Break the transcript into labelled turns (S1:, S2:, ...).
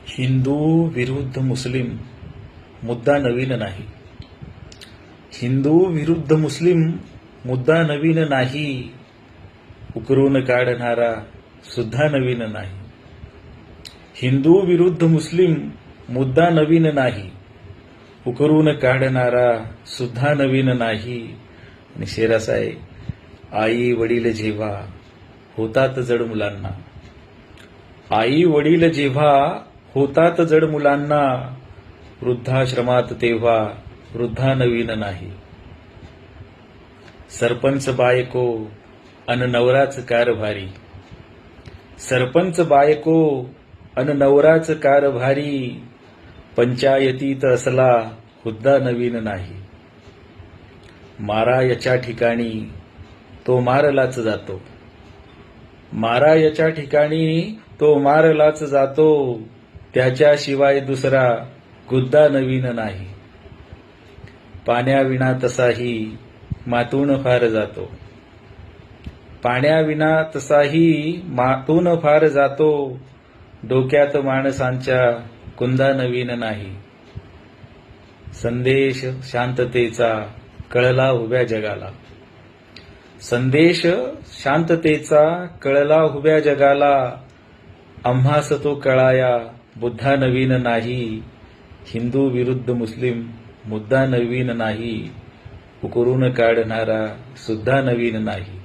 S1: हिंदू विरुद्ध मुस्लिम मुद्दा नवीन नाही. हिंदू विरुद्ध मुस्लिम मुद्दा नवीन नाही. उकरून काढणारा सुद्धा नवीन नाही. हिंदू विरुद्ध मुस्लिम मुद्दा नवीन नाही. उकरून काढणारा सुद्धा नवीन नाही. आणि शेर असा आहे, आई वडील जेव्हा होतात जड मुलांना, आई वडील जेव्हा होतात जड मुलांना, वृद्धाश्रमात तेव्हा वृद्धा नवीन नाही. सरपंच बायको अन नवराच कारभारी, सरपंच बायको अन नवराच कारभारी, पंचायतीत असला हुद्दा नवीन नाही. मारायाच्या ठिकाणी तो मारलाच जातो, मारायाच्या ठिकाणी तो मारलाच जातो, त्याच्याशिवाय दुसरा गुद्दा नवीन नाही. पाण्याविना तसाही मातून फार जातो, पाण्याविना तसाही मातून फार जातो, डोक्यात माणसांच्या कुंदा नवीन नाही. संदेश शांततेचा कळला उभ्या जगाला, संदेश शांततेचा कळला उभ्या जगाला, आम्हास तो कळाया बुद्धा नवीन नाही. हिंदू विरुद्ध मुस्लिम मुद्दा नवीन नाही. उकरून काढणारा सुद्धा नवीन नाही.